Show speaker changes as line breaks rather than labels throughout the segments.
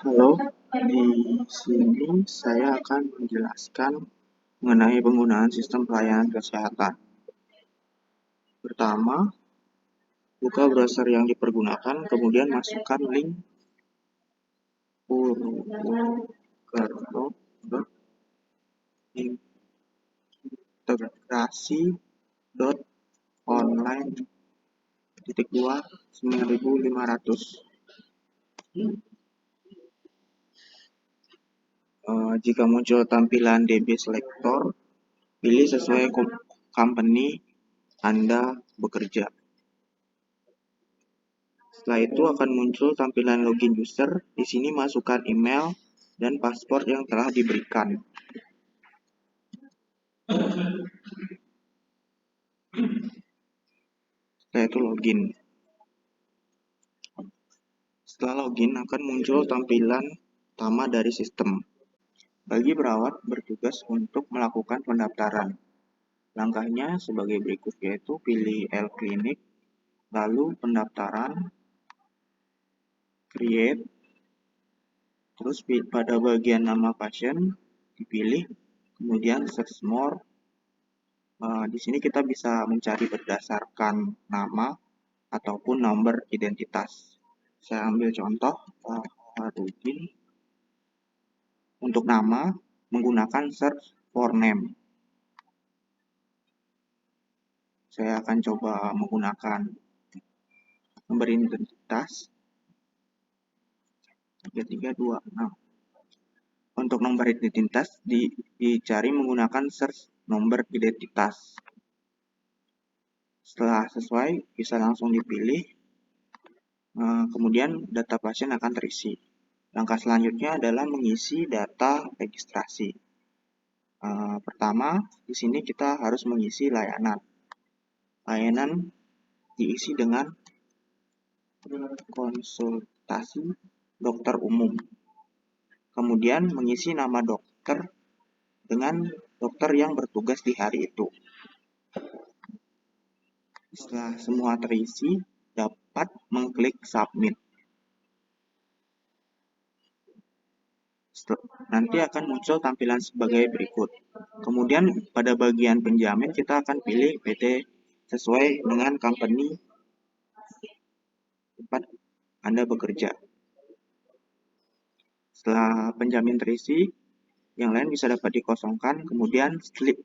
Halo, di sini saya akan menjelaskan mengenai penggunaan sistem pelayanan kesehatan. Pertama, buka browser yang dipergunakan, kemudian masukkan link purwokerto.integrasi.online-9500. Jika muncul tampilan DB Selector, pilih sesuai company Anda bekerja. Setelah itu akan muncul tampilan login user. Di sini masukkan email dan password yang telah diberikan. Setelah itu login. Setelah login akan muncul tampilan utama dari sistem. Bagi perawat bertugas untuk melakukan pendaftaran. Langkahnya sebagai berikut, yaitu pilih L-Clinic, lalu pendaftaran, create, terus pada bagian nama pasien dipilih, kemudian search more. Di sini kita bisa mencari berdasarkan nama ataupun nomor identitas. Saya ambil contoh Farudin. Untuk nama menggunakan search for name. Saya akan coba menggunakan nomor identitas 3326. Untuk nomor identitas dicari menggunakan search nomor identitas. Setelah sesuai, bisa langsung dipilih. Kemudian data pasien akan terisi. Langkah selanjutnya adalah mengisi data registrasi. Pertama, di sini kita harus mengisi layanan. Layanan diisi dengan konsultasi dokter umum. Kemudian mengisi nama dokter dengan dokter yang bertugas di hari itu. Setelah semua terisi, dapat mengklik submit. Nanti akan muncul tampilan sebagai berikut. Kemudian pada bagian penjamin kita akan pilih PT sesuai dengan company tempat Anda bekerja. Setelah penjamin terisi, yang lain bisa dapat dikosongkan, kemudian klik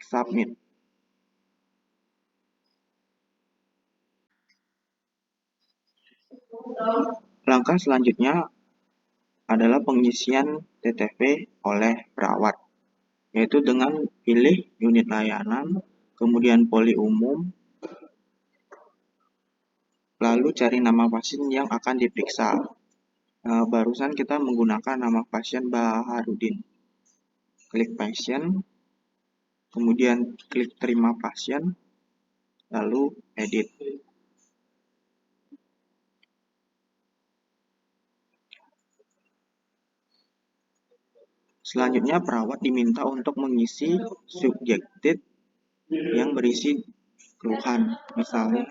submit. Langkah selanjutnya adalah pengisian TTP oleh perawat, yaitu dengan pilih unit layanan, kemudian poli umum, lalu cari nama pasien yang akan diperiksa. Barusan kita menggunakan nama pasien Baharudin. Klik pasien, kemudian klik terima pasien, lalu edit. Selanjutnya perawat diminta untuk mengisi subjektif yang berisi keluhan, misalnya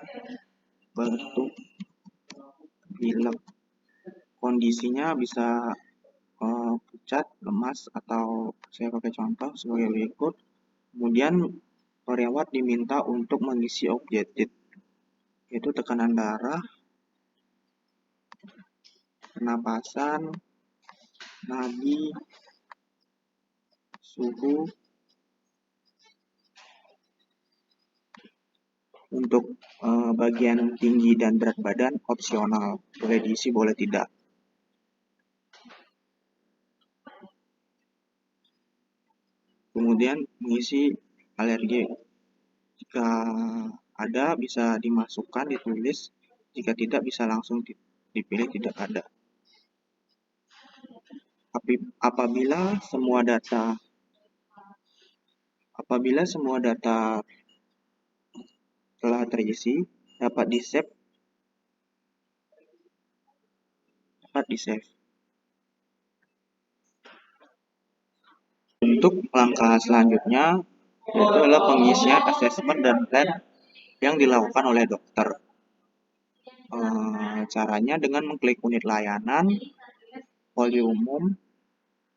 batuk, pilek. Kondisinya bisa pucat, lemas, atau saya pakai contoh sebagai berikut. Kemudian perawat diminta untuk mengisi objektif, yaitu tekanan darah, pernapasan, nadi, suhu. Untuk bagian tinggi dan berat badan opsional, boleh diisi boleh tidak. Kemudian mengisi alergi, jika ada bisa dimasukkan, ditulis, jika tidak bisa langsung dipilih tidak ada. Apabila semua data telah terisi, dapat di-save. Untuk langkah selanjutnya yaitu adalah pengisian asesmen dan plan yang dilakukan oleh dokter. Caranya dengan mengklik unit layanan, poli umum,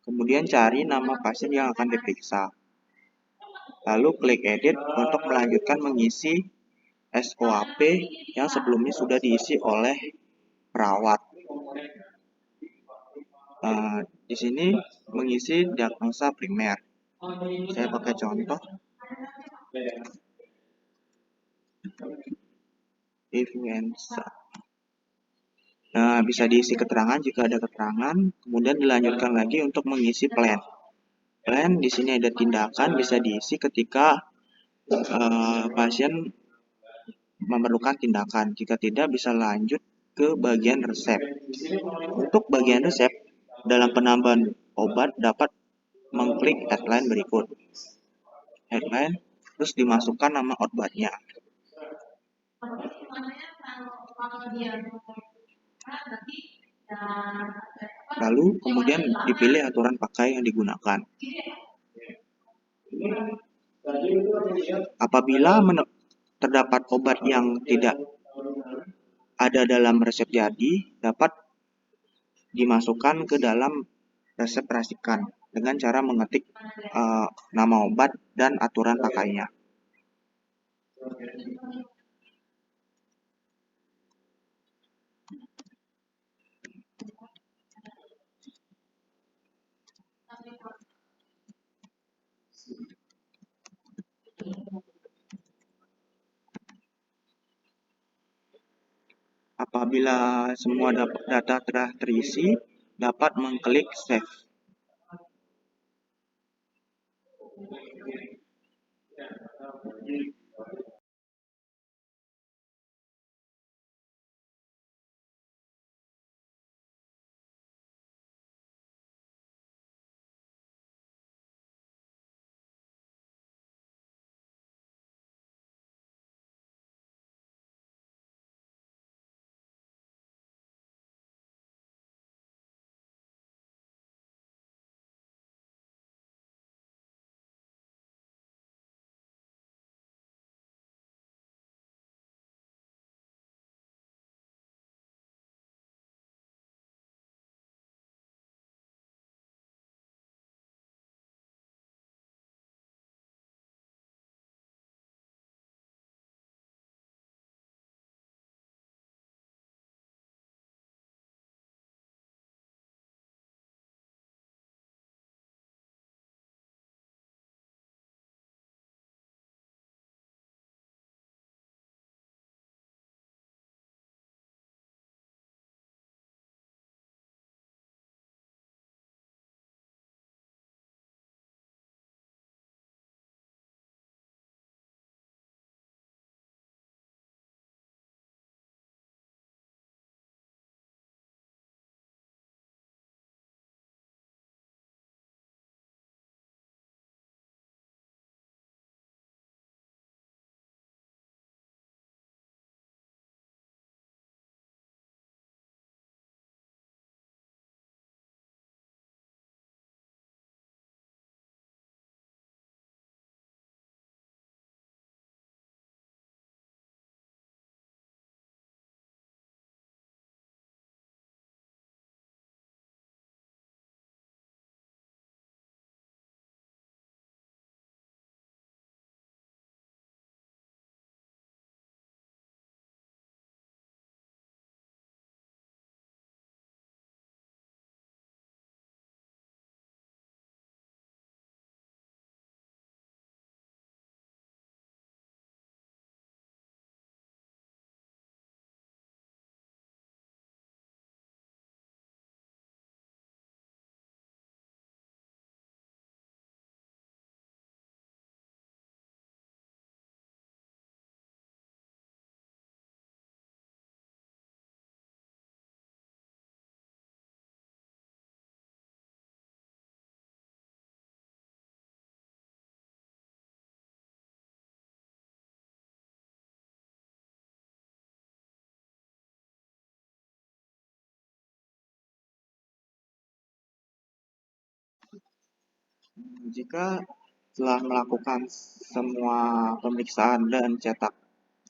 kemudian cari nama pasien yang akan diperiksa. Lalu klik edit untuk melanjutkan mengisi SOAP yang sebelumnya sudah diisi oleh perawat. Di sini mengisi diagnosa primer. Saya pakai contoh influenza. Nah, bisa diisi keterangan jika ada keterangan, kemudian dilanjutkan lagi untuk mengisi plan. Plan di sini ada tindakan bisa diisi ketika pasien memerlukan tindakan. Jika tidak, bisa lanjut ke bagian resep. Untuk bagian resep, dalam penambahan obat dapat mengklik headline berikut. Headline, terus dimasukkan nama obatnya. Lalu kemudian dipilih aturan pakai yang digunakan. Apabila terdapat obat yang tidak ada dalam resep jadi, dapat dimasukkan ke dalam resep racikan dengan cara mengetik nama obat dan aturan pakainya. Apabila semua data telah terisi, dapat mengklik Save. Jika telah melakukan semua pemeriksaan dan cetak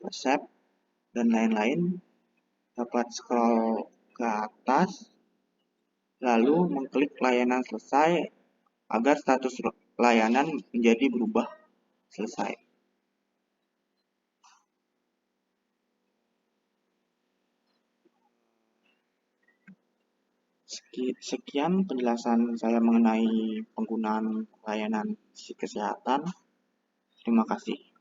resep dan lain-lain, dapat scroll ke atas lalu mengklik layanan selesai agar status layanan menjadi berubah selesai. Sekian penjelasan saya mengenai penggunaan layanan kesehatan. Terima kasih.